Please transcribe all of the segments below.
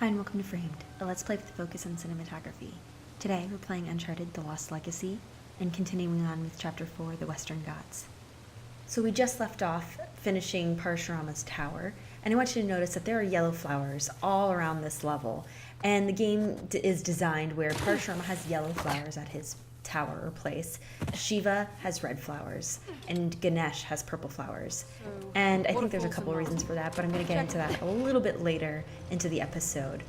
Hi and welcome to Framed, a Let's Play with a focus on cinematography. Today we're playing Uncharted The Lost Legacy and continuing on with Chapter 4, The Western Ghats. So we just left off finishing Parashurama's tower, and I want you to notice that there are yellow flowers all around this level, and the game is designed where Parashurama has yellow flowers at his tower or place, Shiva has red flowers, and Ganesh has purple flowers. And I think there's a couple of reasons for that, but I'm going to get into that a little bit later into the episode.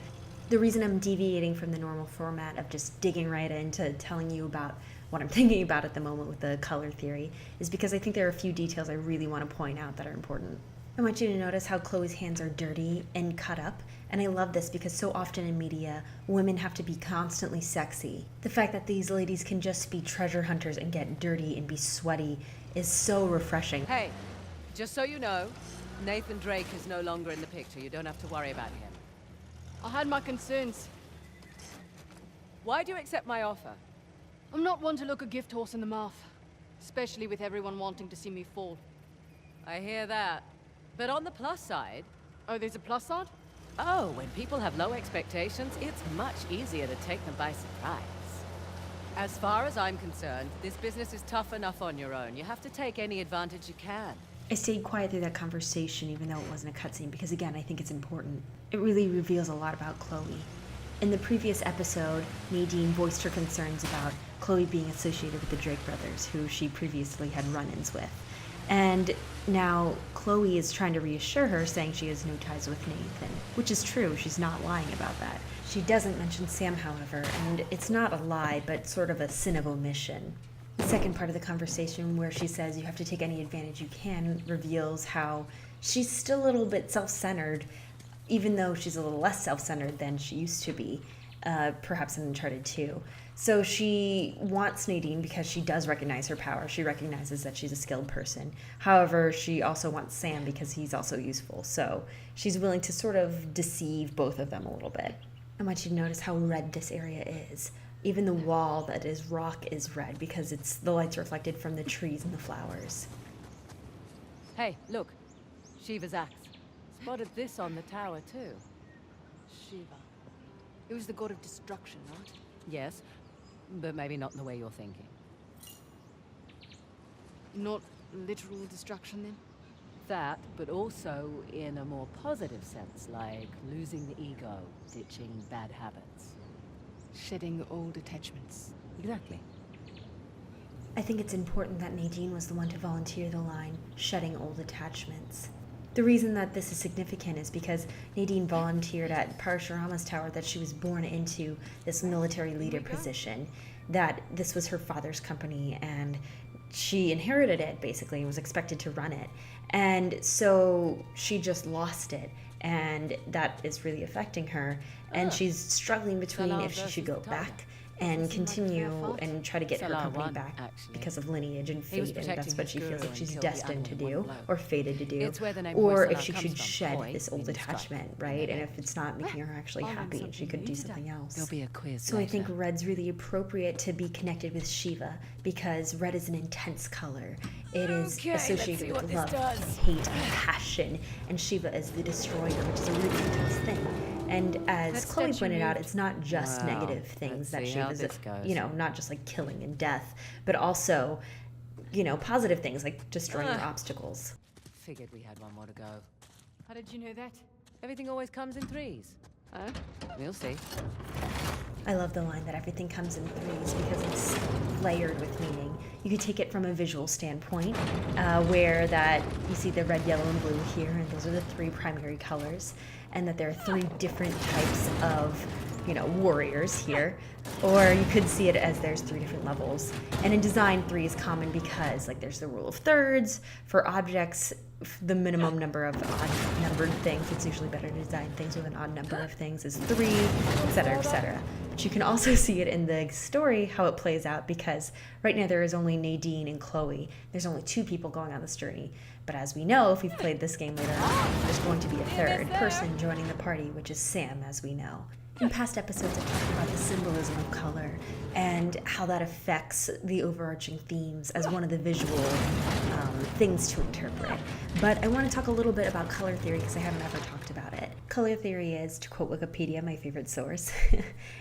The reason I'm deviating from the normal format of just digging right into telling you about what I'm thinking about at the moment with the color theory is because I think there are a few details I really want to point out that are important. I want you to notice how Chloe's hands are dirty and cut up, and I love this because so often in media, women have to be constantly sexy. The fact that these ladies can just be treasure hunters and get dirty and be sweaty is so refreshing. Hey, just so you know, Nathan Drake is no longer in the picture. You don't have to worry about him. I had my concerns. Why do you accept my offer? I'm not one to look a gift horse in the mouth, especially with everyone wanting to see me fall. I hear that. But on the plus side... Oh, there's a plus side? Oh, when people have low expectations, it's much easier to take them by surprise. As far as I'm concerned, this business is tough enough on your own. You have to take any advantage you can. I stayed quiet through that conversation even though it wasn't a cutscene because again, I think it's important. It really reveals a lot about Chloe. In the previous episode, Nadine voiced her concerns about Chloe being associated with the Drake brothers, who she previously had run-ins with. And now Chloe is trying to reassure her, saying she has no ties with Nathan, which is true. She's not lying about that. She doesn't mention Sam, however, and it's not a lie, but sort of a sin of omission. The second part of the conversation, where she says you have to take any advantage you can, reveals how she's still a little bit self-centered, even though she's a little less self-centered than she used to be, perhaps in Uncharted 2. So she wants Nadine because she does recognize her power. She recognizes that she's a skilled person. However, she also wants Sam because he's also useful. So she's willing to sort of deceive both of them a little bit. I want you to notice how red this area is. Even the wall that is rock is red because it's the light's reflected from the trees and the flowers. Hey, look. Shiva's axe. Spotted this on the tower, too. Shiva. It was the god of destruction, right? Yes, but maybe not in the way you're thinking. Not literal destruction, then? That, but also in a more positive sense, like losing the ego, ditching bad habits. Shedding old attachments. Exactly. I think it's important that Nadine was the one to volunteer the line, shedding old attachments. The reason that this is significant is because Nadine volunteered at Parashurama's tower that she was born into this military leader position, that this was her father's company and she inherited it basically and was expected to run it. And so she just lost it, and that is really affecting her. And she's struggling between if she should go back and continue and try to get her company back because of lineage and fate, and that's what she feels like she's destined to do or fated to do, or if she should shed this old attachment, right? And if it's not making her actually happy and she could do something else. There'll be a quiz So I think red's really appropriate to be connected with Shiva because red is an intense color. It is associated with love, hate, and passion, and Shiva is the destroyer, which is a really intense thing. And as Chloe pointed out, it's not just negative things that Shiva's, not just like killing and death, but also, positive things like destroying obstacles. Figured we had one more to go. How did you know that? Everything always comes in threes. Oh? We'll see. I love the line that everything comes in threes because it's layered with meaning. You could take it from a visual standpoint, where that you see the red, yellow, and blue here, and those are the three primary colors, and that there are three different types of, warriors here. Or you could see it as there's three different levels. And in design, 3 is common because, there's the rule of thirds. For objects, the minimum number of odd-numbered things, it's usually better to design things with an odd number of things, is 3, etc., etc. But you can also see it in the story, how it plays out, because right now there is only Nadine and Chloe. There's only 2 people going on this journey. But as we know, if we've played this game later on, there's going to be a third person joining the party, which is Sam, as we know. In past episodes, I've talked about the symbolism of color and how that affects the overarching themes as one of the visual things to interpret. But I want to talk a little bit about color theory because I haven't ever talked about it. Color theory is, to quote Wikipedia, my favorite source,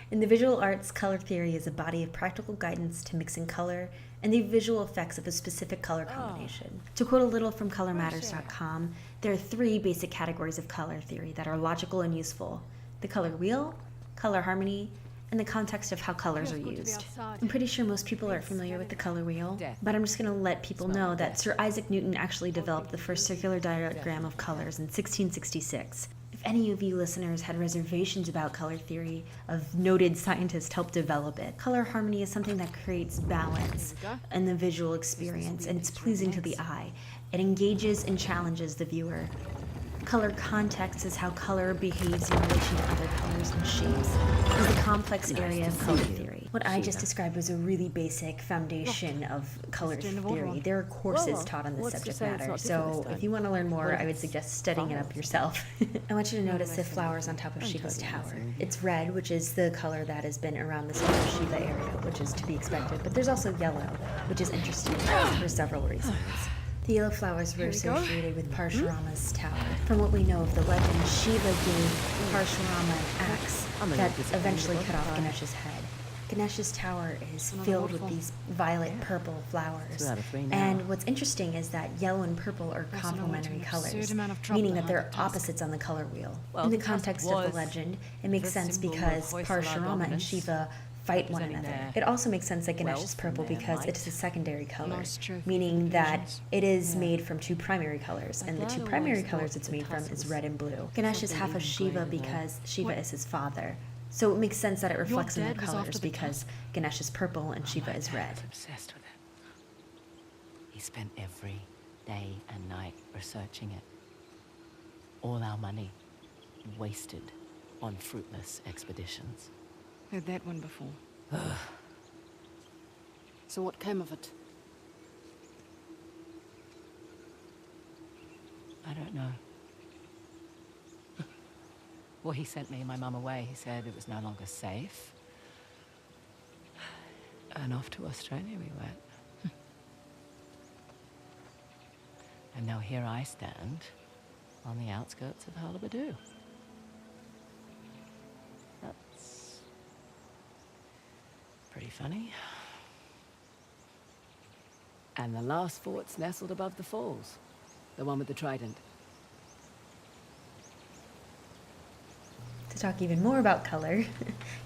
in the visual arts, color theory is a body of practical guidance to mixing color and the visual effects of a specific color combination. To quote a little from colormatters.com, there are 3 basic categories of color theory that are logical and useful: the color wheel, color harmony, and the context of how colors are used. I'm pretty sure most people are familiar with the color wheel, but I'm just going to let people know that Sir Isaac Newton actually developed the first circular diagram of colors in 1666. If any of you listeners had reservations about color theory, a noted scientist helped develop it. Color harmony is something that creates balance in the visual experience, and it's pleasing to the eye. It engages and challenges the viewer. Color context is how color behaves in relation to other colors and shapes. It's a complex area of color theory. What I just described was a really basic foundation of color theory. There are courses taught on this subject matter, so if you want to learn more, I would suggest studying it up yourself. I want you to notice the flowers on top of Shiva's tower. It's red, which is the color that has been around the center of Shiva area, which is to be expected, but there's also yellow, which is interesting for several reasons. The yellow flowers were associated with Parshurama's tower. From what we know of the legend, Shiva gave Parshurama an axe that eventually cut off Ganesh's head. Ganesh's tower is filled with these violet-purple flowers. And what's interesting is that yellow and purple are complementary colors, meaning that they're opposites on the color wheel. In the context of the legend, it makes sense because Parshurama and Shiva fight one another. It also makes sense that Ganesh is purple because it is a secondary color, meaning that it is made from 2 primary colors, and the 2 primary colors it's made from is red and blue. Ganesh is half of Shiva because Shiva is his father. So it makes sense that it reflects in their colors because Ganesh is purple and Shiva is red. Obsessed with it. He spent every day and night researching it. All our money wasted on fruitless expeditions. Heard that one before. So what came of it? I don't know. Well, he sent me and my mum away. He said it was no longer safe. And off to Australia we went. And now here I stand on the outskirts of Hullabaloo. That's pretty funny. And the last fort's nestled above the falls. The one with the trident. To talk even more about color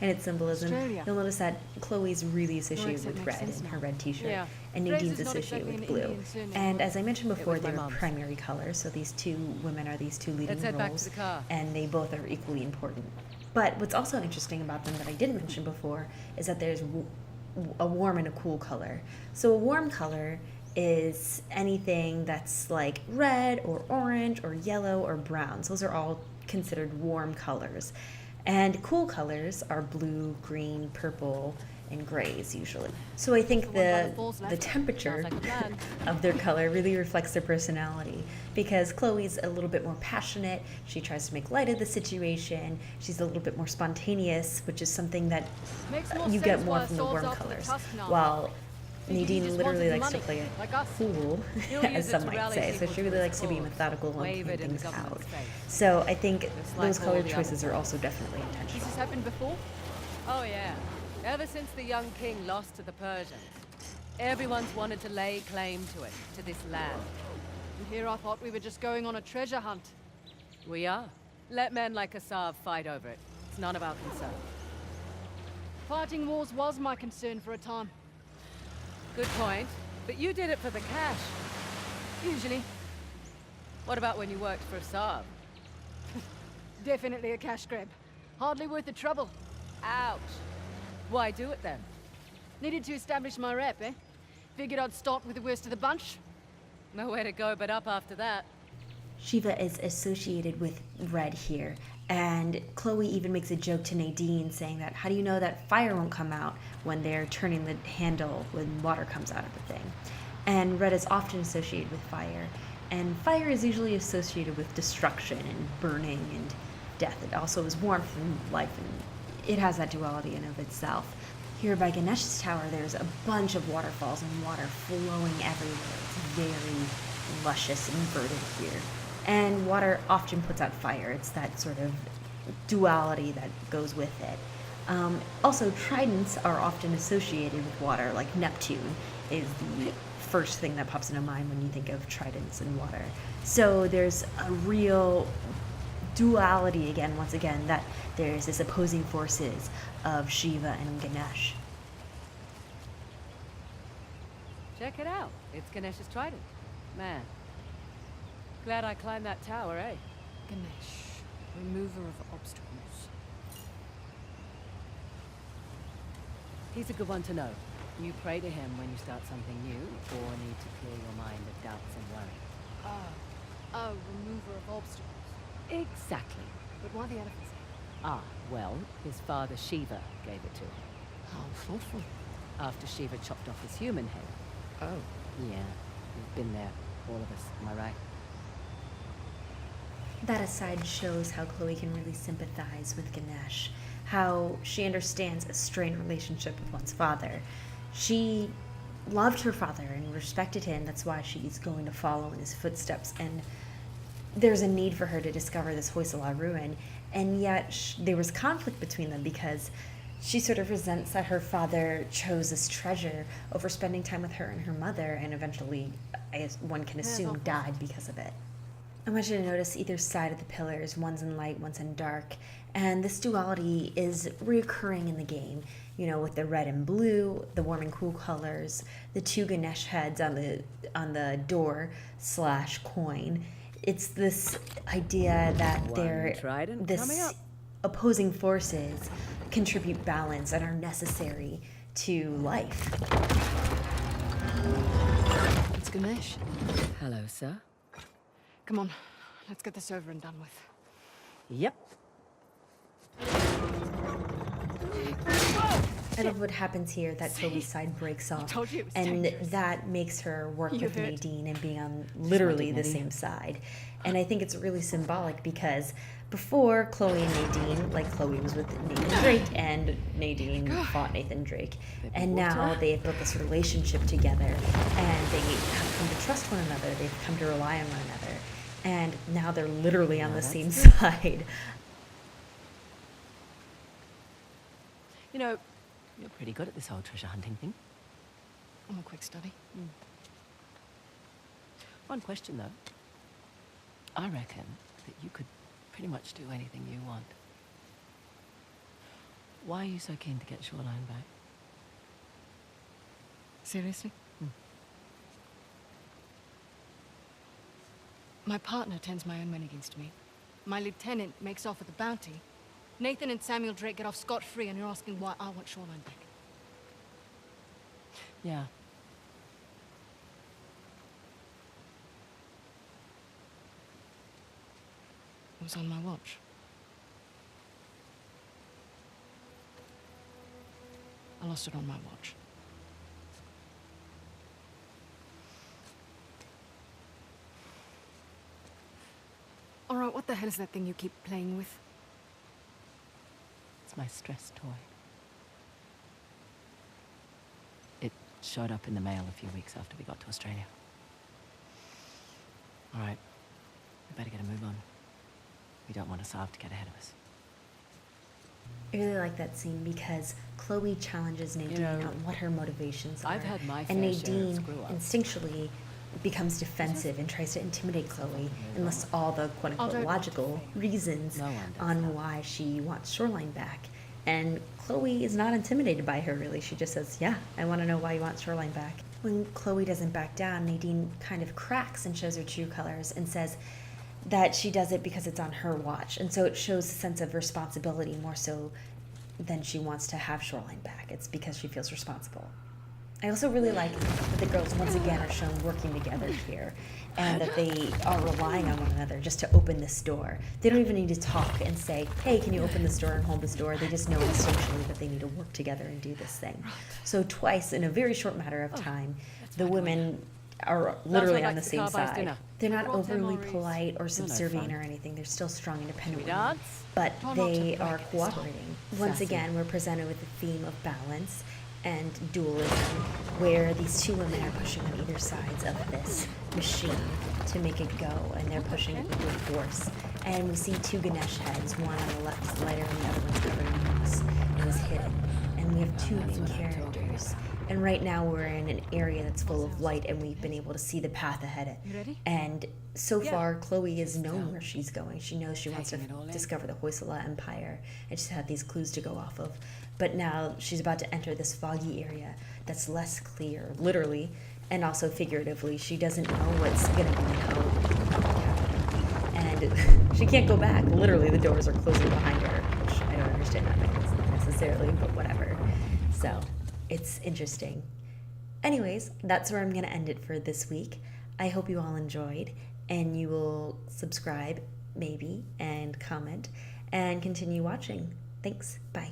and its symbolism, Australia. you'll notice that Chloe's really associated with red in her red t-shirt, and Nadine's associated with blue. And as I mentioned before, they were primary colors, so these 2 women are these 2 leading Let's head back to roles, the car. and they both are equally important. But what's also interesting about them that I didn't mention before is that there's a warm and a cool color. So a warm color is anything that's like red or orange or yellow or brown. So those are all considered warm colors. And cool colors are blue, green, purple, and grays usually. So I think the temperature of their color really reflects their personality, because Chloe's a little bit more passionate. She tries to make light of the situation. She's a little bit more spontaneous, which is something that you get more from the warm colors. While Nadine literally likes to play it cool, as some might say. So she really likes to be methodical and plan things out. So I think those color choices are also definitely This intentional. has happened before? Oh yeah. Ever since the young king lost to the Persians, everyone's wanted to lay claim to it, to this land. And here I thought we were just going on a treasure hunt. We are. Let men like Asav fight over it. It's none of our concern. Fighting wars was my concern for a time. Good point. But you did it for the cash. Usually. What about when you worked for Asav? Definitely a cash grab. Hardly worth the trouble. Ouch. Why do it then? Needed to establish my rep, eh? Figured I'd start with the worst of the bunch. Nowhere to go but up after that. Shiva is associated with red here, and Chloe even makes a joke to Nadine saying that, how do you know that fire won't come out when they're turning the handle when water comes out of the thing? And red is often associated with fire, and fire is usually associated with destruction and burning and death. It also is warmth and life, and it has that duality in of itself. Here by Ganesh's tower, there's a bunch of waterfalls and water flowing everywhere. It's very luscious and verdant here. and water often puts out fire. It's that sort of duality that goes with it. Also, tridents are often associated with water, like Neptune is the first thing that pops into mind when you think of tridents and water. So there's a real duality again, once again, that there's this opposing forces of Shiva and Ganesh. Check it out. It's Ganesh's trident. Man. Glad I climbed that tower, eh? Ganesh, remover of obstacles. He's a good one to know. You pray to him when you start something new, or need to clear your mind of doubts and worry. Oh, remover of obstacles. Exactly. But why the elephants? Ah, well, his father Shiva gave it to him. How thoughtful. After Shiva chopped off his human head. Oh. Yeah, we've been there, all of us, am I right? That aside shows how Chloe can really sympathize with Ganesh, how she understands a strained relationship with one's father. She loved her father and respected him. That's why she's going to follow in his footsteps. And there's a need for her to discover this Hoysala ruin. And yet there was conflict between them because she sort of resents that her father chose this treasure over spending time with her and her mother, and eventually, as one can assume, died because of it. I want you to notice either side of the pillars, one's in light, one's in dark, and this duality is reoccurring in the game, you know, with the red and blue, the warm and cool colors, the two Ganesh heads on the door / coin. It's this idea that this opposing forces contribute balance and are necessary to life. It's Ganesh. Hello, sir. Come on, let's get this over and done with. Yep. I love what happens here, that Chloe's side breaks off, told you it was and dangerous. that makes her work You with hurt. Nadine and being on literally the dignity. same side. And I think it's really symbolic because before Chloe and Nadine, like Chloe was with Nathan Drake and Nadine fought Nathan Drake, and now they have built this relationship together, and they have come to trust one another, they've come to rely on one another, and now they're literally on the same side. You know, you're pretty good at this whole treasure hunting thing. I'm a quick study. One question, though. I reckon that you could pretty much do anything you want. Why are you so keen to get Shoreline back? Seriously? My partner tends my own men against me. My lieutenant makes off with a bounty. Nathan and Samuel Drake get off scot-free, and you're asking why I want Shoreline back. Yeah. It was on my watch. I lost it on my watch. All right, what the hell is that thing you keep playing with? It's my stress toy. It showed up in the mail a few weeks after we got to Australia. All right, we better get a move on. We don't want Asav to get ahead of us. I really like that scene because Chloe challenges Nadine on what her motivations are. I've had my and fair share of Nadine screw-ups. instinctually becomes defensive and tries to intimidate Chloe and lists all the quote-unquote logical reasons No one does on that. why she wants Shoreline back. And Chloe is not intimidated by her, really. She just says, yeah, I want to know why you want Shoreline back. When Chloe doesn't back down, Nadine kind of cracks and shows her true colors and says that she does it because it's on her watch. And so it shows a sense of responsibility more so than she wants to have Shoreline back. It's because she feels responsible. I also really like that the girls once again are shown working together here and that they are relying on one another just to open this door. They don't even need to talk and say, hey, can you open this door and hold this door? They just know instinctually that they need to work together and do this thing. So twice, in a very short matter of time, the women are literally on the same side. They're not overly polite or subservient or anything. They're still strong, independent women. But they are cooperating. Once again, we're presented with the theme of balance and dualism, where these two women are pushing on either sides of this machine to make it go, and they're pushing it with force. And we see two Ganesh heads, one on the left is lighter and the other one's covered in moss and is hidden. And we have two main characters. And right now we're in an area that's full of light, and we've been able to see the path ahead. You ready? And so far, Chloe has known where she's going. She knows she wants to discover the Hoysala Empire, and she's had these clues to go off of. But now she's about to enter this foggy area that's less clear, literally, and also figuratively. She doesn't know what's going to be happening. And she can't go back. Literally, the doors are closing behind her, which I don't understand that mechanism necessarily, but whatever. So, it's interesting. Anyways, that's where I'm going to end it for this week. I hope you all enjoyed, and you will subscribe, maybe, and comment, and continue watching. Thanks. Bye.